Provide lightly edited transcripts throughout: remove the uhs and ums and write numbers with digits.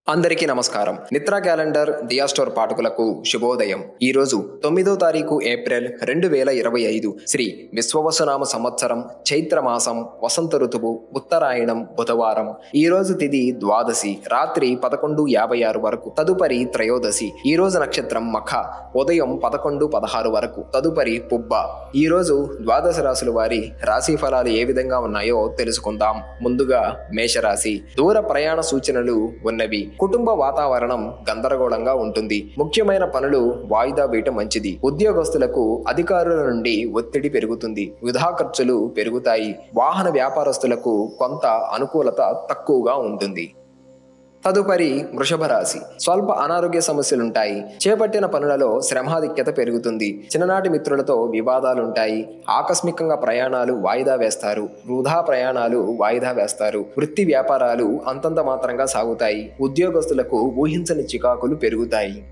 అందరికీ నమస్కారం. నిత్రా క్యాలెండర్ దియా స్టోర్ పాఠకులకు శుభోదయం. ఈ రోజు 9వ తారీఖు ఏప్రిల్ 2025 శ్రీ విశ్వవసునామ సంవత్సరం చైత్ర మాసం వసంత ఋతువు ఉత్తరాయణం బుధవారం. ఈ రోజు తిథి ద్వాదశి రాత్రి 11:56 వరకు, తదుపరి త్రయోదశి. ఈ రోజు నక్షత్రం మఖ ఉదయం 11:16 వరకు, తదుపరి పుబ్బ. ఈ రోజు ద్వాదశ రాశుల వారి రాశి ఫలాలు ఏ విధంగా ఉన్నాయో తెలుసుకుందాం. ముందుగా మేషరాశి. దూర ప్రయాణ సూచనలు ఉన్నవి. కుటుంబ వాతావరణం గందరగోళంగా ఉంటుంది. ముఖ్యమైన పనులు వాయిదా వేయటం మంచిది. ఉద్యోగస్తులకు అధికారుల నుండి ఒత్తిడి పెరుగుతుంది. వృధా ఖర్చులు పెరుగుతాయి. వాహన వ్యాపారస్తులకు కొంత అనుకూలత తక్కువగా ఉంటుంది. తదుపరి వృషభ రాశి. స్వల్ప అనారోగ్య సమస్యలుంటాయి. చేపట్టిన పనులలో శ్రమాధిక్యత పెరుగుతుంది. చిన్ననాటి మిత్రులతో వివాదాలుంటాయి. ఆకస్మికంగా ప్రయాణాలు వాయిదా వేస్తారు. వృధా ప్రయాణాలు వాయిదా వేస్తారు. వృత్తి వ్యాపారాలు అంతంత మాత్రంగా సాగుతాయి. ఉద్యోగస్తులకు ఊహించని చికాకులు పెరుగుతాయి.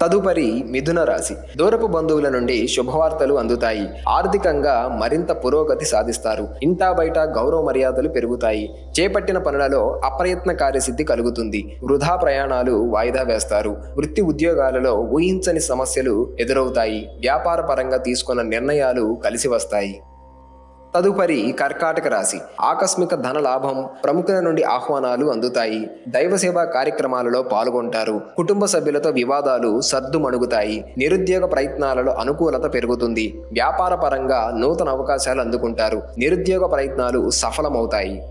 తదుపరి మిథున రాశి. దూరపు బంధువుల నుండి శుభవార్తలు అందుతాయి. ఆర్థికంగా మరింత పురోగతి సాధిస్తారు. ఇంటా బయట గౌరవ మర్యాదలు పెరుగుతాయి. చేపట్టిన పనులలో అప్రయత్న కార్యసిద్ధి కలుగుతుంది. వృధా ప్రయాణాలు వాయిదా వేస్తారు. వృత్తి ఉద్యోగాలలో ఊహించని సమస్యలు ఎదురవుతాయి. వ్యాపార పరంగా తీసుకున్న నిర్ణయాలు కలిసి వస్తాయి. తదుపరి కర్కాటక రాశి. ఆకస్మిక ధన లాభం, ప్రముఖుల నుండి ఆహ్వానాలు అందుతాయి. దైవ సేవా కార్యక్రమాలలో పాల్గొంటారు. కుటుంబ సభ్యులతో వివాదాలు సర్దుమణుగుతాయి. నిరుద్యోగ ప్రయత్నాలలో అనుకూలత పెరుగుతుంది. వ్యాపార పరంగా నూతన అవకాశాలు అందుకుంటారు. నిరుద్యోగ ప్రయత్నాలు సఫలమవుతాయి.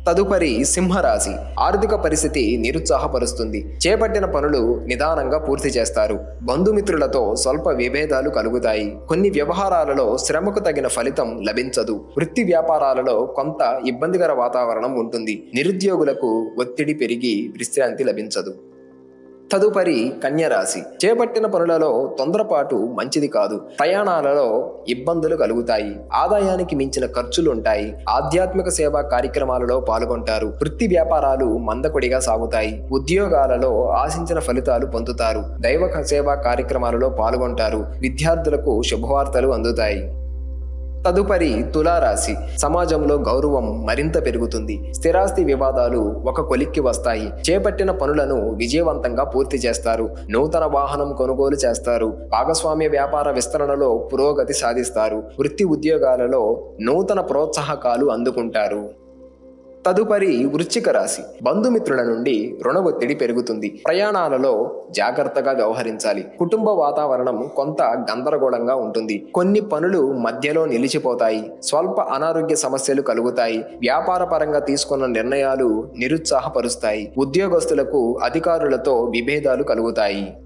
తదుపరి సింహరాశి. ఆర్థిక పరిస్థితి నిరుత్సాహపరుస్తుంది. చేపట్టిన పనులు నిదానంగా పూర్తి చేస్తారు. బంధుమిత్రులతో స్వల్ప విభేదాలు కలుగుతాయి. కొన్ని వ్యవహారాలలో శ్రమకు తగిన ఫలితం లభించదు. వృత్తి వ్యాపారాలలో కొంత ఇబ్బందికర వాతావరణం ఉంటుంది. నిరుద్యోగులకు ఒత్తిడి పెరిగి విశ్రాంతి లభించదు. తదుపరి కన్యరాశి. చేపట్టిన పనులలో తొందరపాటు మంచిది కాదు. ప్రయాణాలలో ఇబ్బందులు కలుగుతాయి. ఆదాయానికి మించిన ఖర్చులు ఉంటాయి. ఆధ్యాత్మిక సేవా కార్యక్రమాలలో పాల్గొంటారు. వృత్తి వ్యాపారాలు మందకొడిగా సాగుతాయి. ఉద్యోగాలలో ఆశించిన ఫలితాలు పొందుతారు. దైవ సేవా కార్యక్రమాలలో పాల్గొంటారు. విద్యార్థులకు శుభవార్తలు అందుతాయి. తదుపరి తులారాశి. సమాజంలో గౌరవం మరింత పెరుగుతుంది. స్థిరాస్తి వివాదాలు ఒక కొలిక్కి వస్తాయి. చేపట్టిన పనులను విజయవంతంగా పూర్తి చేస్తారు. నూతన వాహనం కొనుగోలు చేస్తారు. భాగస్వామ్య వ్యాపార విస్తరణలో పురోగతి సాధిస్తారు. వృత్తి ఉద్యోగాలలో నూతన ప్రోత్సాహకాలు అందుకుంటారు. తదుపరి వృశ్చిక రాశి. బంధుమిత్రుల నుండి రుణ ఒత్తిడి పెరుగుతుంది. ప్రయాణాలలో జాగ్రత్తగా వ్యవహరించాలి. కుటుంబ వాతావరణం కొంత గందరగోళంగా ఉంటుంది. కొన్ని పనులు మధ్యలో నిలిచిపోతాయి. స్వల్ప అనారోగ్య సమస్యలు కలుగుతాయి. వ్యాపార పరంగా తీసుకున్న నిర్ణయాలు నిరుత్సాహపరుస్తాయి. ఉద్యోగస్తులకు అధికారులతో విభేదాలు కలుగుతాయి.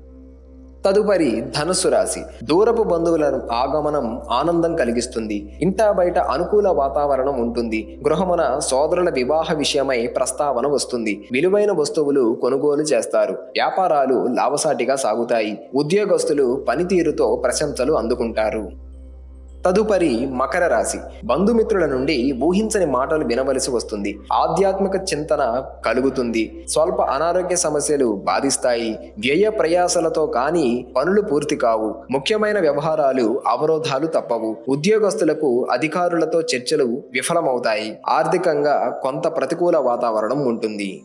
తదుపరి ధనుస్సు రాశి. దూరపు బంధువుల ఆగమనం ఆనందం కలిగిస్తుంది. ఇంటా బయట అనుకూల వాతావరణం ఉంటుంది. గృహమున సోదరుల వివాహ విషయమై ప్రస్తావన వస్తుంది. విలువైన వస్తువులు కొనుగోలు చేస్తారు. వ్యాపారాలు లాభసాటిగా సాగుతాయి. ఉద్యోగస్తులు పనితీరుతో ప్రశంసలు అందుకుంటారు. తదుపరి మకర రాశి. బంధుమిత్రుల నుండి ఊహించని మాటలు వినవలసి వస్తుంది. ఆధ్యాత్మిక చింతన కలుగుతుంది. స్వల్ప అనారోగ్య సమస్యలు బాధిస్తాయి. వ్యయ ప్రయాసలతో కానీ పనులు పూర్తి కావు. ముఖ్యమైన వ్యవహారాలు అవరోధాలు తప్పవు. ఉద్యోగస్తులకు అధికారులతో చర్చలు విఫలమవుతాయి. ఆర్థికంగా కొంత ప్రతికూల వాతావరణం ఉంటుంది.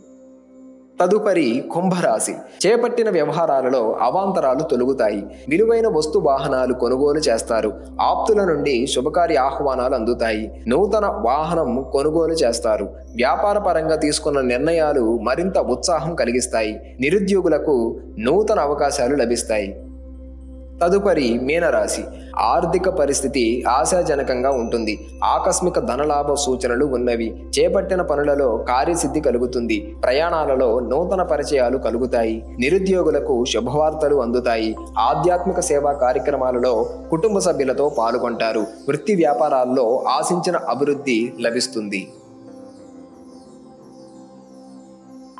తదుపరి కుంభరాశి. చేపట్టిన వ్యవహారాలలో అవాంతరాలు తొలగుతాయి. విలువైన వస్తు వాహనాలు కొనుగోలు చేస్తారు. ఆప్తుల నుండి శుభకార్య ఆహ్వానాలు అందుతాయి. నూతన వాహనం కొనుగోలు చేస్తారు. వ్యాపార పరంగా తీసుకున్న నిర్ణయాలు మరింత ఉత్సాహం కలిగిస్తాయి. నిరుద్యోగులకు నూతన అవకాశాలు లభిస్తాయి. తదుపరి మీనరాశి. ఆర్థిక పరిస్థితి ఆశాజనకంగా ఉంటుంది. ఆకస్మిక ధనలాభ సూచనలు ఉన్నవి. చేపట్టిన పనులలో కార్యసిద్ధి కలుగుతుంది. ప్రయాణాలలో నూతన పరిచయాలు కలుగుతాయి. నిరుద్యోగులకు శుభవార్తలు అందుతాయి. ఆధ్యాత్మిక సేవా కార్యక్రమాలలో కుటుంబ సభ్యులతో పాల్గొంటారు. వృత్తి వ్యాపారాల్లో ఆశించిన అభివృద్ధి లభిస్తుంది.